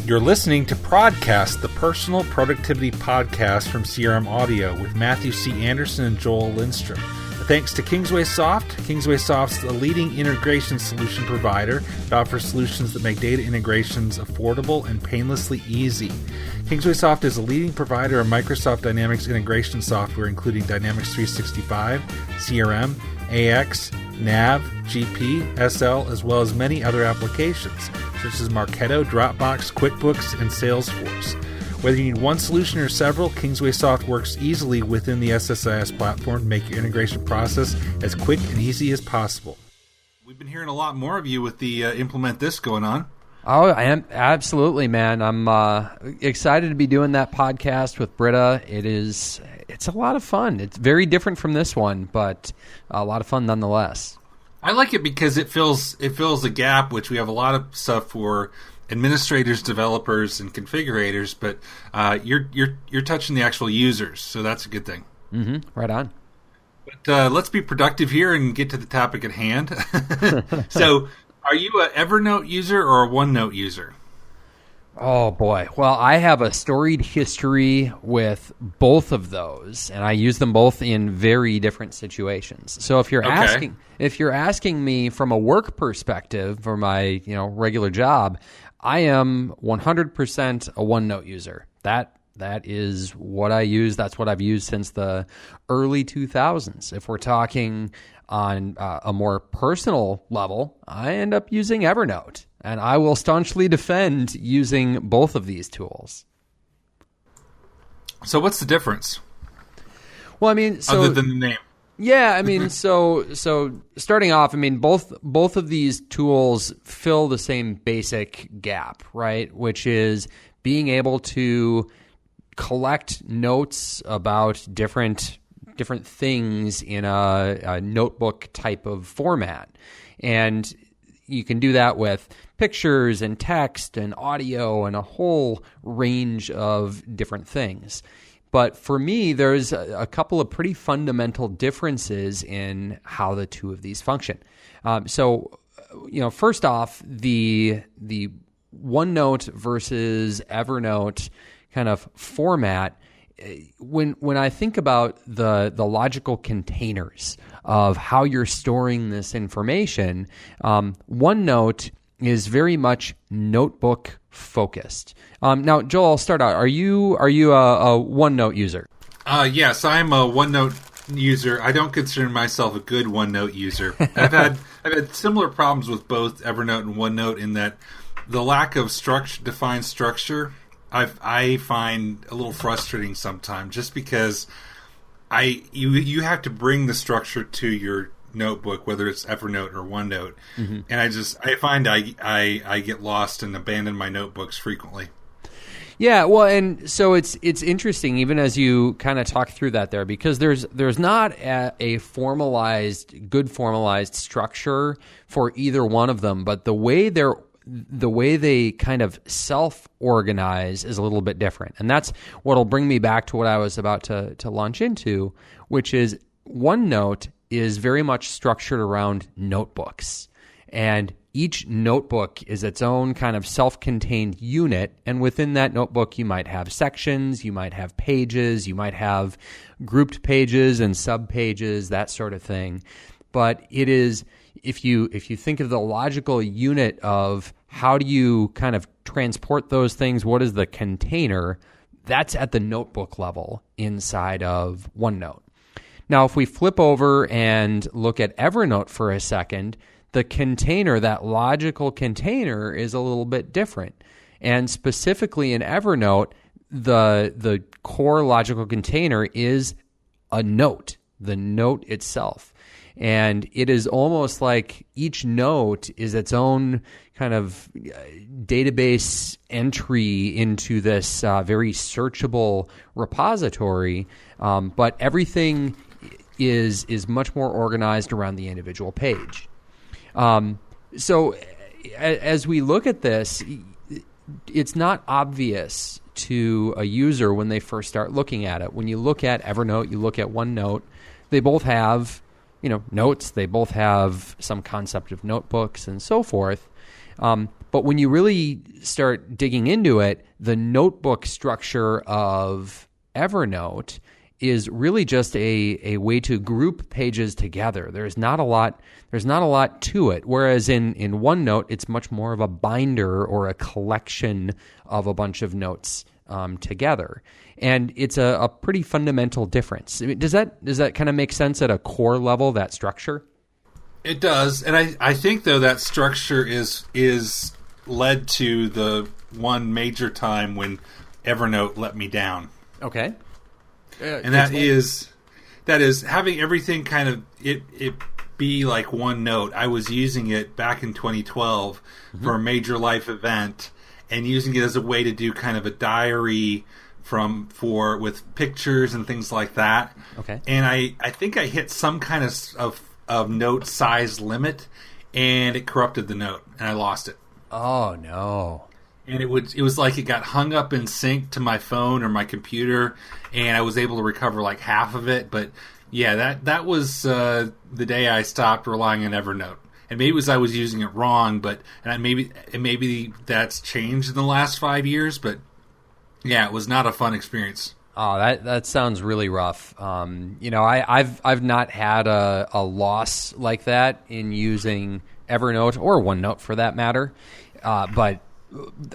You're listening to ProdCast, the personal productivity podcast from CRM Audio with Matthew C. Anderson and Joel Lindstrom. Thanks to Kingsway Soft. Kingsway Soft's the leading integration solution provider. It offers solutions that make data integrations affordable and painlessly easy. Kingsway Soft is a leading provider of Microsoft Dynamics integration software, including Dynamics 365, CRM, AX, Nav, GP, SL, as well as many other applications, such as Marketo, Dropbox, QuickBooks, and Salesforce. Whether you need one solution or several, Kingsway Soft works easily within the SSIS platform to make your integration process as quick and easy as possible. We've been hearing a lot more of you with the Implement This going on. Oh, I am absolutely, man. I'm excited to be doing that podcast with Britta. It's a lot of fun. It's very different from this one, but a lot of fun nonetheless. I like it because it fills a gap, which we have a lot of stuff for administrators, developers, and configurators, but you're touching the actual users, so that's a good thing. Mm-hmm. Right on. But let's be productive here and get to the topic at hand. So, are you an Evernote user or a OneNote user? Oh, boy. Well, I have a storied history with both of those, and I use them both in very different situations. So if you're asking me from a work perspective for my, regular job, I am 100% a OneNote user. That is what I use. That's what I've used since the early 2000s. If we're talking on a more personal level, I end up using Evernote. And I will staunchly defend using both of these tools. So what's the difference? Well, other than the name. Yeah, so starting off, both of these tools fill the same basic gap, right? Which is being able to collect notes about different things in a notebook type of format. And you can do that with pictures and text and audio and a whole range of different things. But for me, there's a couple of pretty fundamental differences in how the two of these function. First off, the OneNote versus Evernote kind of format. When I think about the logical containers of how you're storing this information, OneNote is very much notebook focused. Now, Joel, I'll start out. Are you a OneNote user? Yes, I'm a OneNote user. I don't consider myself a good OneNote user. I've had similar problems with both Evernote and OneNote in that the lack of defined structure I find a little frustrating sometimes, just because you have to bring the structure to your notebook, whether it's Evernote or OneNote, mm-hmm. And I find I get lost and abandon my notebooks frequently. Yeah, well, and so it's interesting even as you kind of talk through that there, because there's not a good formalized structure for either one of them, but the way they kind of self-organize is a little bit different. And that's what'll bring me back to what I was about to launch into, which is OneNote is very much structured around notebooks. And each notebook is its own kind of self-contained unit. And within that notebook, you might have sections, you might have pages, you might have grouped pages and sub-pages, that sort of thing. But it is... If you think of the logical unit of how do you kind of transport those things, what is the container, that's at the notebook level inside of OneNote. Now, if we flip over and look at Evernote for a second, the container, that logical container, is a little bit different. And specifically in Evernote, the core logical container is a note, the note itself. And it is almost like each note is its own kind of database entry into this very searchable repository, but everything is much more organized around the individual page. So as we look at this, it's not obvious to a user when they first start looking at it. When you look at Evernote, you look at OneNote, they both have notes. They both have some concept of notebooks and so forth. But But when you really start digging into it, the notebook structure of Evernote is really just a way to group pages together. There's not a lot to it. Whereas in OneNote, it's much more of a binder or a collection of a bunch of notes together. And it's a pretty fundamental difference. I mean, does that kind of make sense at a core level, that structure? It does. And I think, though, that structure is led to the one major time when Evernote let me down. Okay. And that is having everything kind of it be like OneNote. I was using it back in 2012 for a major life event, and using it as a way to do kind of a diary with pictures and things like that. Okay. And I think I hit some kind of note size limit, and it corrupted the note, and I lost it. Oh no. And it was like it got hung up in sync to my phone or my computer, and I was able to recover like half of it. But yeah, that was the day I stopped relying on Evernote. And maybe it was I was using it wrong, maybe that's changed in the last 5 years. But yeah, it was not a fun experience. Oh, that sounds really rough. I've not had a loss like that in using Evernote or OneNote for that matter, but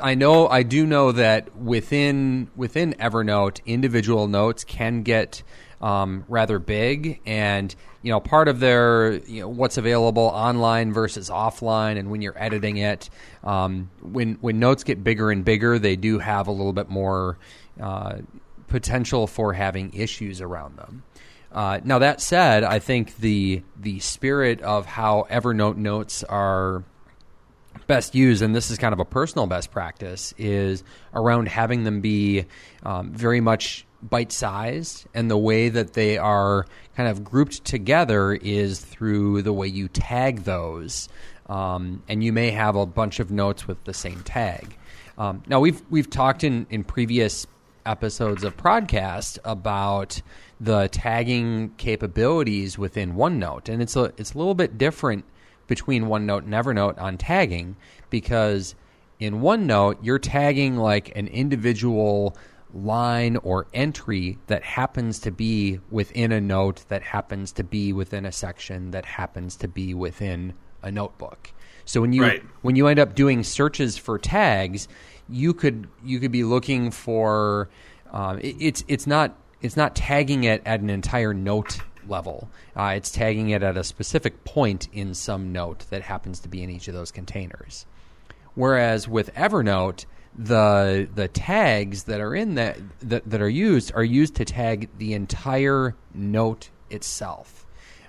I do know that within Evernote, individual notes can get rather big, and part of their what's available online versus offline, and when you're editing it, when notes get bigger and bigger, they do have a little bit more potential for having issues around them. Now that said, I think the spirit of how Evernote notes are best used, and this is kind of a personal best practice, is around having them be very much bite-sized, and the way that they are kind of grouped together is through the way you tag those, and you may have a bunch of notes with the same tag. Now we've talked in previous episodes of ProdCast about the tagging capabilities within OneNote, and it's a little bit different between OneNote and Evernote on tagging, because in OneNote, you're tagging like an individual line or entry that happens to be within a note, that happens to be within a section, that happens to be within a notebook. So when you end up doing searches for tags, you could be looking for it's not tagging it at an entire note level. It's tagging it at a specific point in some note that happens to be in each of those containers. Whereas with Evernote, the tags that are in that are used to tag the entire note itself.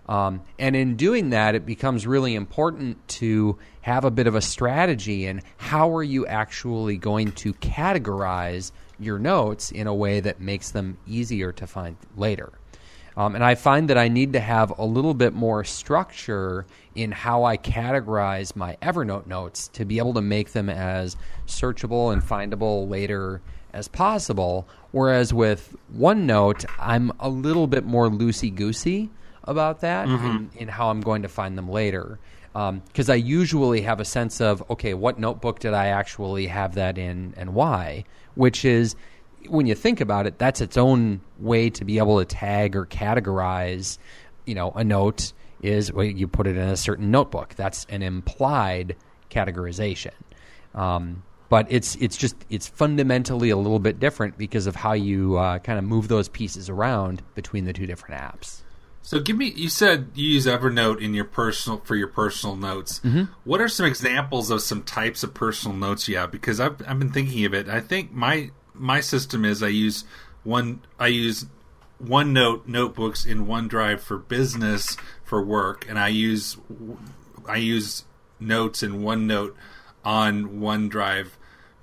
And in doing that, it becomes really important to have a bit of a strategy in how are you actually going to categorize your notes in a way that makes them easier to find later. And I find that I need to have a little bit more structure in how I categorize my Evernote notes to be able to make them as searchable and findable later as possible. Whereas with OneNote, I'm a little bit more loosey-goosey about that in how I'm going to find them later. Because I usually have a sense of, okay, what notebook did I actually have that in and why? Which is, when you think about it, that's its own way to be able to tag or categorize, a note is, well, you put it in a certain notebook. That's an implied categorization. But it's fundamentally a little bit different because of how you kind of move those pieces around between the two different apps. So you said you use Evernote for your personal notes. What are some examples of some types of personal notes you have? Because I've been thinking of it. I think my system is I use OneNote notebooks in OneDrive for business for work, and I use notes in OneNote on OneDrive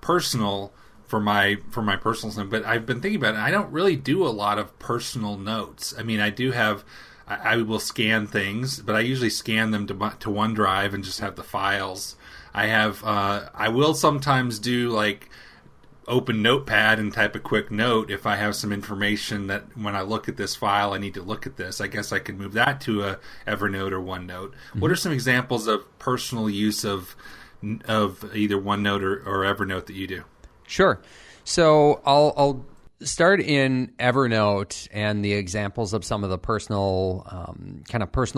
personal for my personal stuff. But I've been thinking about it. I don't really do a lot of personal notes. I mean, I will scan things, but I usually scan them to OneDrive and just have the files. I will sometimes do like open Notepad and type a quick note if I have some information that when I look at this file, I need to look at this. I guess I could move that to a Evernote or OneNote. What are some examples of personal use of of either OneNote or Evernote that you do? Sure. So I'll start in Evernote and the examples of some of the personal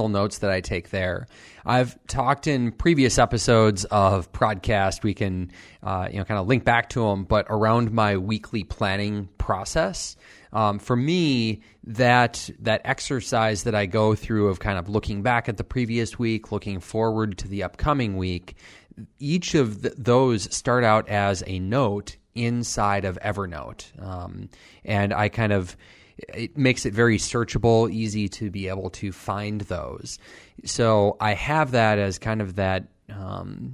notes that I take there. I've talked in previous episodes of ProdCast. We can kind of link back to them, but around my weekly planning process. For me, that exercise that I go through of kind of looking back at the previous week, looking forward to the upcoming week, each of those start out as a note inside of Evernote. And it makes it very searchable, easy to be able to find those. So I have that as kind of that,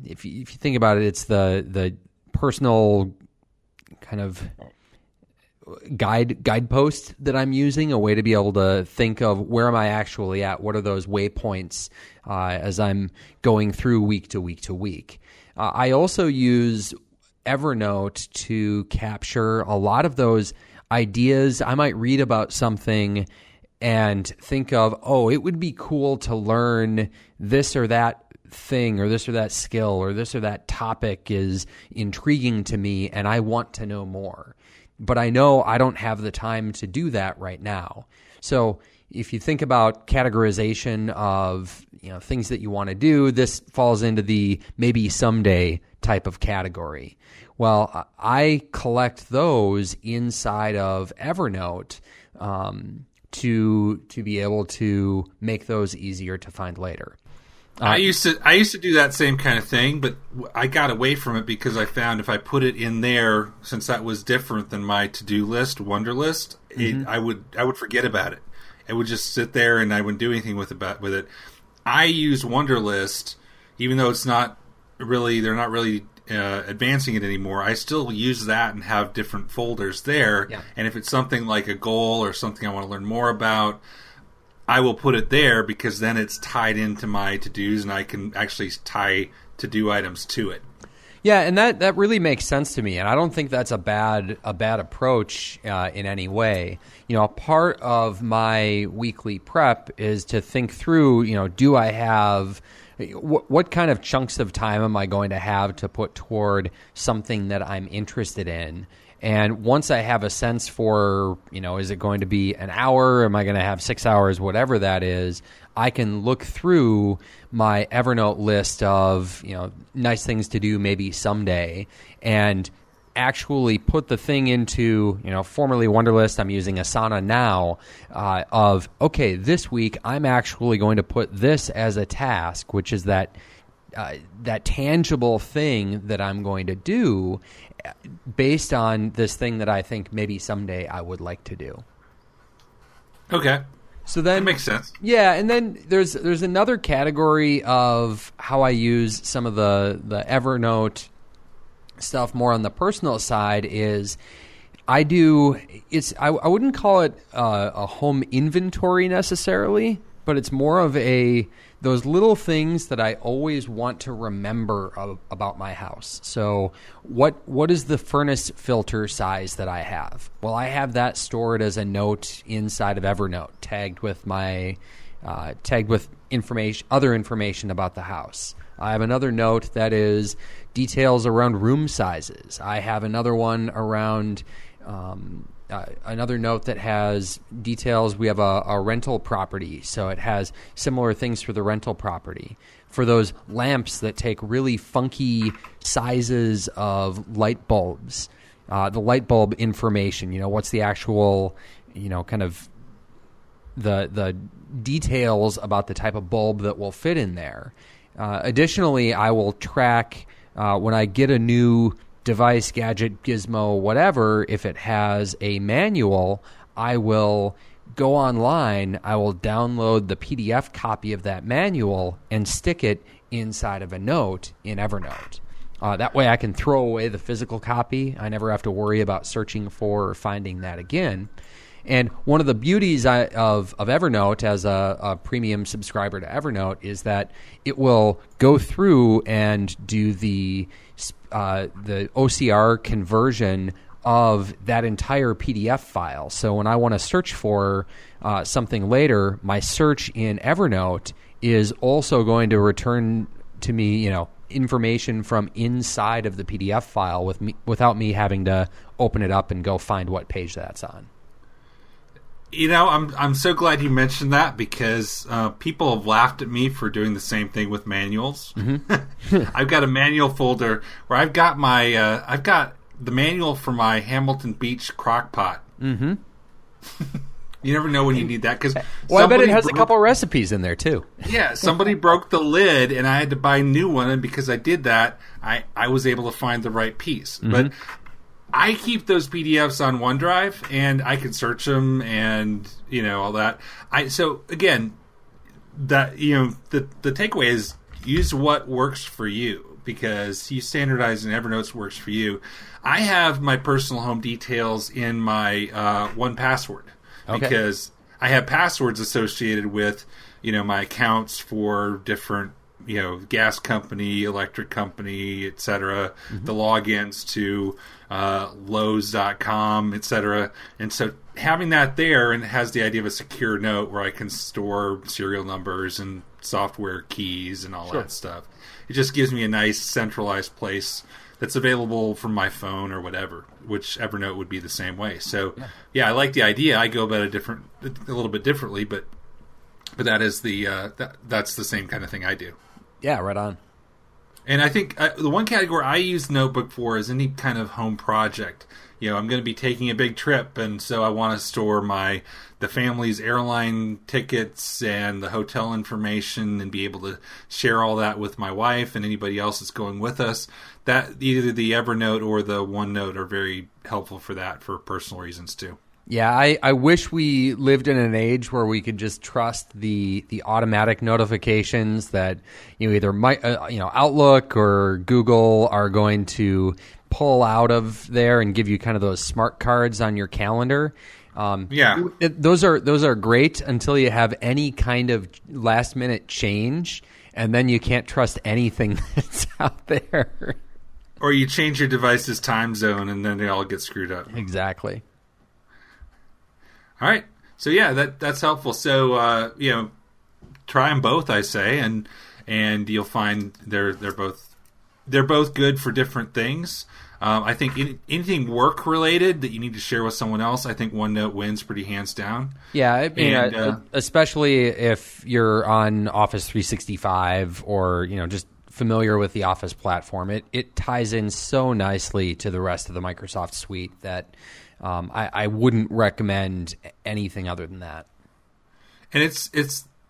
if you think about it, it's the personal kind of guidepost that I'm using, a way to be able to think of where am I actually at, what are those waypoints as I'm going through week to week to week. I also use Evernote to capture a lot of those ideas. I might read about something and think of, it would be cool to learn this or that thing or this or that skill or this or that topic is intriguing to me and I want to know more. But I know I don't have the time to do that right now. So if you think about categorization of things that you want to do, this falls into the maybe someday type of category. Well, I collect those inside of Evernote to be able to make those easier to find later. I used to do that same kind of thing, but I got away from it because I found if I put it in there, since that was different than my to-do list, Wunderlist, I would forget about it. It would just sit there and I wouldn't do anything with it. I use Wunderlist, even though they're not really advancing it anymore. I still use that and have different folders there. Yeah. And if it's something like a goal or something I want to learn more about, I will put it there because then it's tied into my to-dos and I can actually tie to-do items to it. Yeah, and that really makes sense to me, and I don't think that's a bad approach in any way. A part of my weekly prep is to think through, do I have what kind of chunks of time am I going to have to put toward something that I'm interested in? And once I have a sense for, is it going to be an hour? Am I going to have 6 hours? Whatever that is, I can look through my Evernote list of, nice things to do maybe someday and actually put the thing into, formerly Wunderlist, I'm using Asana now, okay, this week I'm actually going to put this as a task, which is that tangible thing that I'm going to do based on this thing that I think maybe someday I would like to do. Okay. So then, that makes sense. Yeah, and then there's another category of how I use some of the Evernote stuff more on the personal side is I wouldn't call it a home inventory necessarily, but it's more of those little things that I always want to remember about my house. So what is the furnace filter size that I have? Well, I have that stored as a note inside of Evernote, tagged with other information about the house. I have another note that is details around room sizes. I have another one around another note that has details. We have a rental property, so it has similar things for the rental property. For those lamps that take really funky sizes of light bulbs, the light bulb information, what's the actual, kind of the details about the type of bulb that will fit in there. Additionally, I will track when I get a new device, gadget, gizmo, whatever, if it has a manual, I will go online, I will download the PDF copy of that manual and stick it inside of a note in Evernote. That way I can throw away the physical copy. I never have to worry about searching for or finding that again. And one of the beauties of Evernote as a premium subscriber to Evernote is that it will go through and do the OCR conversion of that entire PDF file. So when I want to search for something later, my search in Evernote is also going to return to me, information from inside of the PDF file without me having to open it up and go find what page that's on. I'm so glad you mentioned that, because people have laughed at me for doing the same thing with manuals. Mm-hmm. I've got a manual folder where I've got the manual for my Hamilton Beach crock pot. Mm-hmm. You never know when you need that, because I bet it has a couple recipes in there too. Yeah, somebody broke the lid and I had to buy a new one, and because I did that, I was able to find the right piece. Mm-hmm. But I keep those PDFs on OneDrive, and I can search them and all that. So again, that the takeaway is use what works for you, because you standardize and Evernote works for you. I have my personal home details in my 1Password. Okay. Because I have passwords associated with, my accounts for different, gas company, electric company, etc. Mm-hmm. The logins to Lowe's.com, etc. And so having that there, and it has the idea of a secure note where I can store serial numbers and software keys and all that stuff. It just gives me a nice centralized place that's available from my phone or whatever, which Evernote would be the same way. So, yeah, I like the idea. I go about it a little bit differently, but that is that's the same kind of thing I do. Yeah, right on. And I think the one category I use Notebook for is any kind of home project. I'm going to be taking a big trip, and so I want to store the family's airline tickets and the hotel information, and be able to share all that with my wife and anybody else that's going with us. That either the Evernote or the OneNote are very helpful for that, for personal reasons too. Yeah, I wish we lived in an age where we could just trust the automatic notifications that either Outlook or Google are going to pull out of there and give you kind of those smart cards on your calendar. Those are great until you have any kind of last minute change, and then you can't trust anything that's out there. Or you change your device's time zone, and then they all get screwed up. Exactly. All right. So yeah, that's helpful. So try them both, I say, and you'll find they're both good for different things. I think anything work related that you need to share with someone else, I think OneNote wins pretty hands down. Yeah, especially if you're on Office 365 or just familiar with the Office platform. It ties in so nicely to the rest of the Microsoft suite that I wouldn't recommend anything other than that. And it's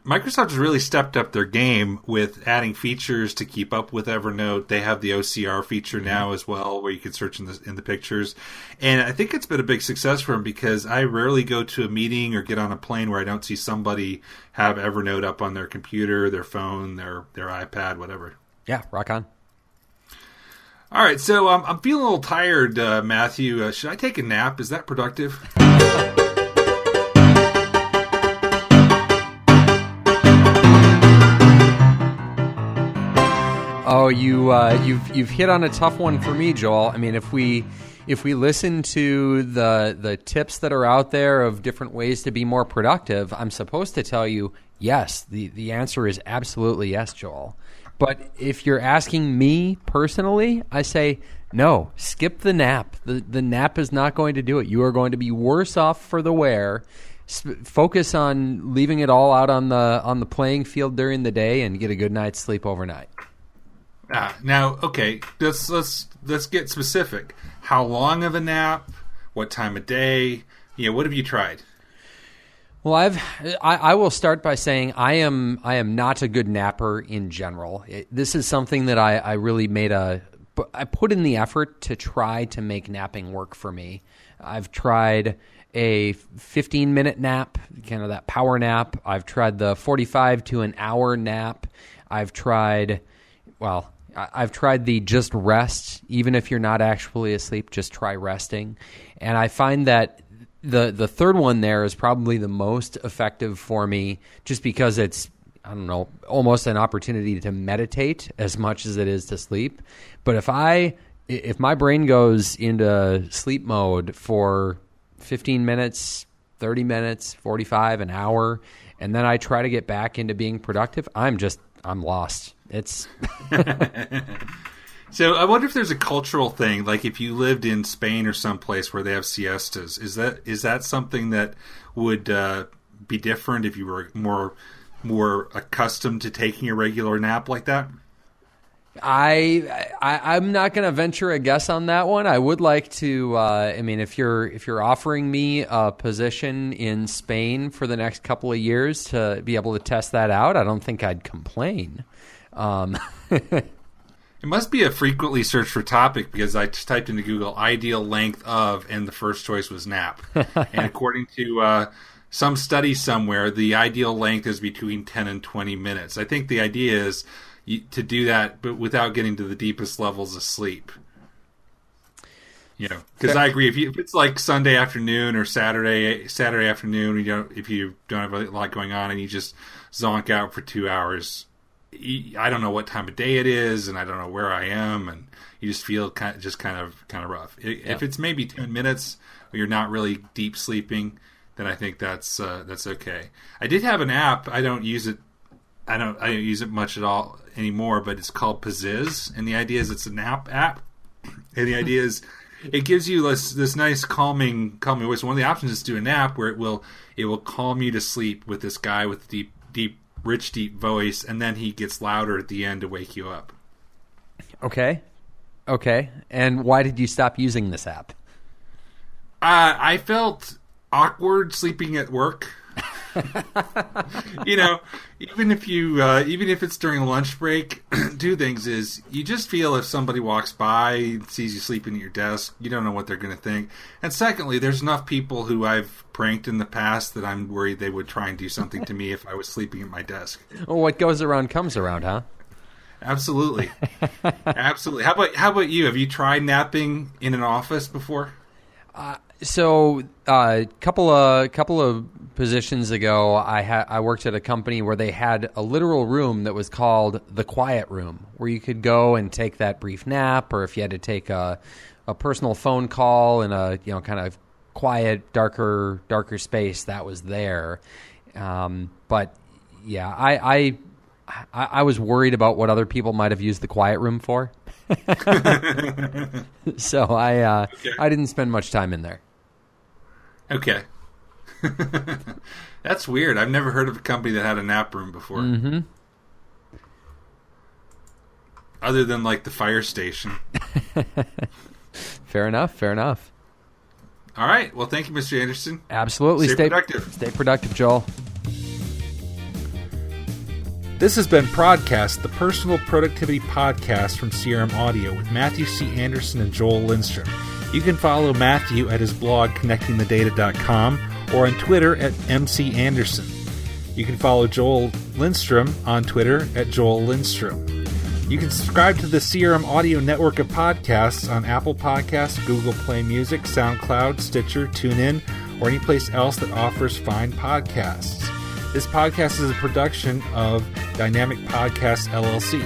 Microsoft has really stepped up their game with adding features to keep up with Evernote. They have the OCR feature now as well, where you can search in the pictures. And I think it's been a big success for them, because I rarely go to a meeting or get on a plane where I don't see somebody have Evernote up on their computer, their phone, their iPad, whatever. Yeah, rock on. All right, so I'm feeling a little tired, Matthew. Should I take a nap? Is that productive? Oh, you've hit on a tough one for me, Joel. I mean, if we listen to the tips that are out there of different ways to be more productive, I'm supposed to tell you yes. The answer is absolutely yes, Joel. But if you're asking me personally, I say no. Skip the nap. The nap is not going to do it. You are going to be worse off for the wear. Focus on leaving it all out on the playing field during the day and get a good night's sleep overnight. Now, okay, let's get specific. How long of a nap? What time of day? What have you tried? Well, I will start by saying I am not a good napper in general. This is something that I really I put in the effort to try to make napping work for me. I've tried a 15-minute nap, kind of that power nap. I've tried the 45 to an hour nap. I've tried the just rest, even if you're not actually asleep, just try resting. And I find that the third one there is probably the most effective for me, just because it's, I don't know, almost an opportunity to meditate as much as it is to sleep. But if my brain goes into sleep mode for 15 minutes, 30 minutes, 45, an hour, and then I try to get back into being productive, I'm lost. It's So I wonder if there's a cultural thing, like if you lived in Spain or someplace where they have siestas. Is that something that would be different if you were more accustomed to taking a regular nap like that? I'm not going to venture a guess on that one. I would like to. I mean, if you're offering me a position in Spain for the next couple of years to be able to test that out, I don't think I'd complain. It must be a frequently searched for topic because I just typed into Google ideal length of, and the first choice was nap. And according to some study somewhere, the ideal length is between 10 and 20 minutes. I think the idea is to do that, but without getting to the deepest levels of sleep. You know, because I agree. If it's like Sunday afternoon or Saturday afternoon, if you don't have a lot going on and you just zonk out for 2 hours, I don't know what time of day it is, and I don't know where I am, and you just feel kind of rough. If it's maybe 10 minutes, or you're not really deep sleeping, then I think that's okay. I did have an app. I don't use it. I don't use it much at all anymore, but it's called Pizziz, and the idea is it's a nap app, and the idea is it gives you this nice calming voice. One of the options is to do a nap where it will calm you to sleep with this guy with rich deep voice, and then he gets louder at the end to wake you up. Okay. And why did you stop using this app? I felt awkward sleeping at work. You know, even if it's during a lunch break, two things is you just feel if somebody walks by, sees you sleeping at your desk, you don't know what they're going to think. And secondly, there's enough people who I've pranked in the past that I'm worried they would try and do something to me if I was sleeping at my desk. Well, what goes around comes around, huh? Absolutely. Absolutely. How about you? Have you tried napping in an office before? So a couple of positions ago, I worked at a company where they had a literal room that was called the quiet room, where you could go and take that brief nap, or if you had to take a personal phone call in a kind of quiet, darker space, that was there. But yeah, I was worried about what other people might have used the quiet room for. So I didn't spend much time in there. Okay. That's weird. I've never heard of a company that had a nap room before. Mm-hmm. Other than like the fire station. Fair enough. All right. Well, thank you, Mr. Anderson. Absolutely. Stay productive. Stay productive, Joel. This has been ProdCast, the personal productivity podcast from CRM Audio with Matthew C. Anderson and Joel Lindstrom. You can follow Matthew at his blog, connectingthedata.com, or on Twitter at MC Anderson. You can follow Joel Lindstrom on Twitter at Joel Lindstrom. You can subscribe to the CRM Audio network of podcasts on Apple Podcasts, Google Play Music, SoundCloud, Stitcher, TuneIn, or any place else that offers fine podcasts. This podcast is a production of Dynamic Podcasts, LLC.